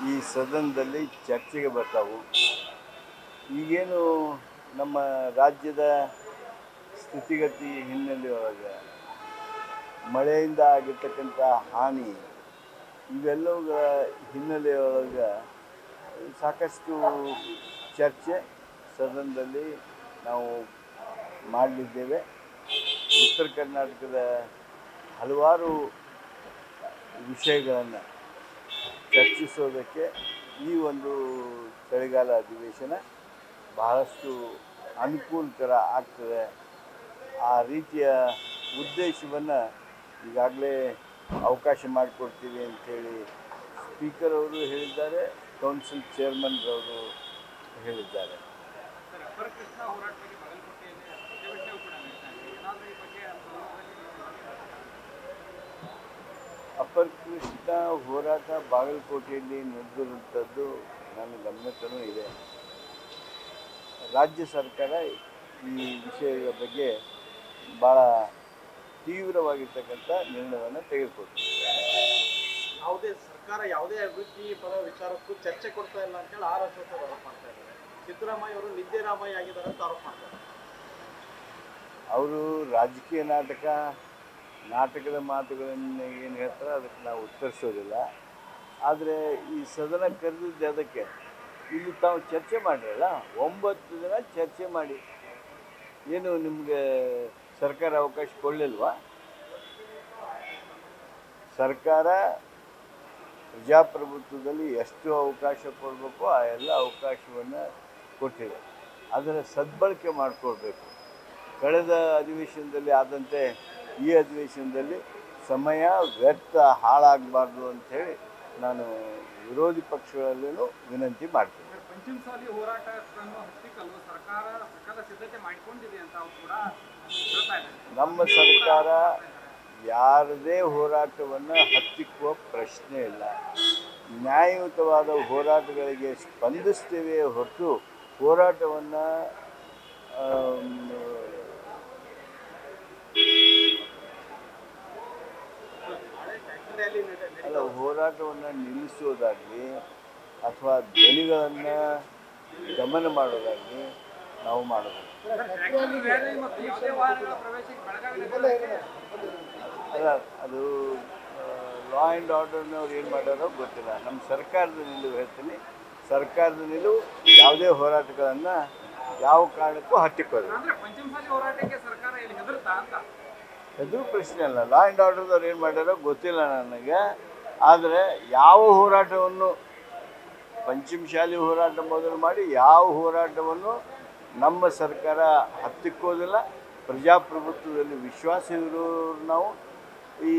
ಈ ಸದನದಲ್ಲಿ ಚರ್ಚೆಗೆ ಬರ್ತಾವು. ಈಗೇನು ನಮ್ಮ ರಾಜ್ಯದ ಸ್ಥಿತಿಗತಿ ಹಿನ್ನೆಲೆಯೊಳಗೆ ಮಳೆಯಿಂದ ಆಗಿರ್ತಕ್ಕಂಥ ಹಾನಿ ಇವೆಲ್ಲವುಗಳ ಹಿನ್ನೆಲೆಯೊಳಗೆ ಸಾಕಷ್ಟು ಚರ್ಚೆ ಸದನದಲ್ಲಿ ನಾವು ಮಾಡಲಿದ್ದೇವೆ. ಉತ್ತರ ಕರ್ನಾಟಕದ ಹಲವಾರು ವಿಷಯಗಳನ್ನು ಚರ್ಚಿಸೋದಕ್ಕೆ ಈ ಒಂದು ಚಳಿಗಾಲ ಅಧಿವೇಶನ ಬಹಳಷ್ಟು ಅನುಕೂಲಕರ ಆಗ್ತದೆ. ಆ ರೀತಿಯ ಉದ್ದೇಶವನ್ನು ಈಗಾಗಲೇ ಅವಕಾಶ ಮಾಡಿಕೊಡ್ತೀವಿ ಅಂಥೇಳಿ ಸ್ಪೀಕರ್ ಅವರು ಹೇಳಿದ್ದಾರೆ, ಕೌನ್ಸಿಲ್ ಚೇರ್ಮನ್ರವರು ಹೇಳಿದ್ದಾರೆ. ಅಪ್ಪರ್ ಕೃಷ್ಣ ಹೋರಾಟ ಬಾಗಲಕೋಟೆಯಲ್ಲಿ ನಡೆದಿರುವಂಥದ್ದು ನನ್ನ ಗಮನಕ್ಕೂ ಇದೆ. ರಾಜ್ಯ ಸರ್ಕಾರ ಈ ವಿಷಯದ ಬಗ್ಗೆ ಭಾಳ ತೀವ್ರವಾಗಿರ್ತಕ್ಕಂಥ ನಿರ್ಣಯವನ್ನು ತೆಗೆದುಕೊಳ್ತೀವಿ. ಯಾವುದೇ ಸರ್ಕಾರ ಯಾವುದೇ ಅಭಿವೃದ್ಧಿ ಪರ ವಿಚಾರಕ್ಕೂ ಚರ್ಚೆ ಕೊಡ್ತಾ ಇಲ್ಲ ಅಂತೇಳಿ RSS ಆರೋಪ ಮಾಡ್ತಾ ಇದ್ದಾರೆ. ಸಿದ್ದರಾಮಯ್ಯ ಅವರು ನಿದ್ದೆರಾಮಯ್ಯ ಆಗಿದ್ದಾರೆ ಅಂತ ಆರೋಪ ಮಾಡ್ತಾರೆ. ಅವರು ರಾಜಕೀಯ ನಾಟಕದ ಮಾತುಗಳನ್ನು ಏನು ಹೇಳ್ತಾರೆ ಅದಕ್ಕೆ ನಾವು ಉತ್ತರಿಸೋದಿಲ್ಲ. ಆದರೆ ಈ ಸದನ ಕರೆದಿದ್ದೆ ಅದಕ್ಕೆ ಇಲ್ಲಿ ತಾವು ಚರ್ಚೆ ಮಾಡಿರಲ್ಲ, 9 ದಿನ ಚರ್ಚೆ ಮಾಡಿ ಏನು ನಿಮಗೆ ಸರ್ಕಾರ ಅವಕಾಶ ಕೊಡಲಿಲ್ವಾ? ಸರ್ಕಾರ ಪ್ರಜಾಪ್ರಭುತ್ವದಲ್ಲಿ ಎಷ್ಟು ಅವಕಾಶ ಕೊಡಬೇಕು ಆ ಎಲ್ಲ ಅವಕಾಶವನ್ನು ಕೊಟ್ಟಿದೆ. ಅದರ ಸದ್ಬಳಕೆ ಮಾಡಿಕೊಳ್ಬೇಕು. ಕಳೆದ ಅಧಿವೇಶನದಲ್ಲಿ ಆದಂತೆ ಈ ಅಧಿವೇಶನದಲ್ಲಿ ಸಮಯ ವ್ಯರ್ಥ ಹಾಳಾಗಬಾರ್ದು ಅಂಥೇಳಿ ನಾನು ವಿರೋಧಿ ಪಕ್ಷಗಳಲ್ಲೂ ವಿನಂತಿ ಮಾಡ್ತೀನಿ. ಪಂಚಮಸಾಲಿ ಹೋರಾಟವನ್ನು ಹತ್ತಿಕ್ಕಲು ಸರ್ಕಾರ ಸಕಲ ಸಿದ್ಧತೆ ಮಾಡಿಕೊಂಡಿದೆ ಅಂತ ಕೂಡ ಹೇಳ್ತಾ ಇದೆ. ನಮ್ಮ ಸರ್ಕಾರ ಯಾರದೇ ಹೋರಾಟವನ್ನು ಹತ್ತಿಕ್ಕುವ ಪ್ರಶ್ನೆ ಇಲ್ಲ. ನ್ಯಾಯಯುತವಾದ ಹೋರಾಟಗಳಿಗೆ ಸ್ಪಂದಿಸ್ತೇವೆ ಹೊರತು ಹೋರಾಟವನ್ನು ನಿಲ್ಲಿಸೋದಾಗಲಿ ಅಥವಾ ಧ್ವನಿಗಳನ್ನು ದಮನ ಮಾಡೋದಾಗಲಿ ನಾವು ಮಾಡೋದು ಅಲ್ಲ. ಅದು ಲಾ ಆ್ಯಂಡ್ ಆರ್ಡರ್ನವ್ರು ಏನು ಮಾಡ್ಯಾರೋ ಗೊತ್ತಿಲ್ಲ. ನಮ್ಮ ಸರ್ಕಾರದ ನಿಲುವು ಹೇಳ್ತೀನಿ, ಸರ್ಕಾರದ ನಿಲುವು ಯಾವುದೇ ಹೋರಾಟಗಳನ್ನು ಯಾವ ಕಾರಣಕ್ಕೂ ಹತ್ತಿಕ್ಕೋದು ಎದುರು ಪ್ರಶ್ನೆ ಅಲ್ಲ. ಲಾ ಆ್ಯಂಡ್ ಆರ್ಡರ್ದವ್ರು ಏನು ಮಾಡ್ಯಾರೋ ಗೊತ್ತಿಲ್ಲ ನನಗೆ. ಆದರೆ ಯಾವ ಹೋರಾಟವನ್ನು ಪಂಚಮಶಾಲಿ ಹೋರಾಟ ಮೊದಲು ಮಾಡಿ ಯಾವ ಹೋರಾಟವನ್ನು ನಮ್ಮ ಸರ್ಕಾರ ಹತ್ತಿಕ್ಕೋದಿಲ್ಲ. ಪ್ರಜಾಪ್ರಭುತ್ವದಲ್ಲಿ ವಿಶ್ವಾಸ ಇರೋರು ನಾವು. ಈ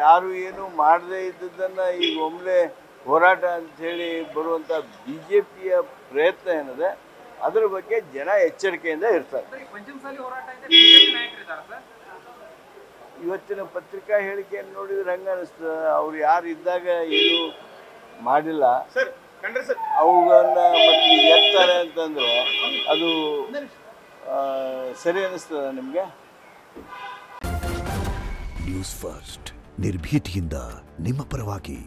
ಯಾರು ಏನು ಮಾಡದೇ ಇದ್ದದ್ದನ್ನು ಈಗ ಒಮ್ಮೆ ಹೋರಾಟ ಅಂಥೇಳಿ ಬರುವಂಥ BJPಯ ಪ್ರಯತ್ನ ಏನಿದೆ ಅದರ ಬಗ್ಗೆ ಜನ ಎಚ್ಚರಿಕೆಯಿಂದ ಇರ್ತಾರೆ. ಇವತ್ತಿನ ಪತ್ರಿಕಾ ಹೇಳಿಕೆಯನ್ನು ನೋಡಿದ್ರೆ ಹಂಗೆ ಅನಿಸ್ತದೆ, ಅವ್ರು ಯಾರು ಇದ್ದಾಗ ಏನು ಮಾಡಿಲ್ಲ ಅವುಗಳನ್ನ ಮತ್ತೆ ಎತ್ತಾರೆ ಅಂತಂದರೆ ಅದು ಸರಿ ಅನ್ನಿಸ್ತದ ನಿಮಗೆ? ನ್ಯೂಸ್ ಫಸ್ಟ್ ನಿರ್ಭೀತಿಯಿಂದ ನಿಮ್ಮ ಪರವಾಗಿ.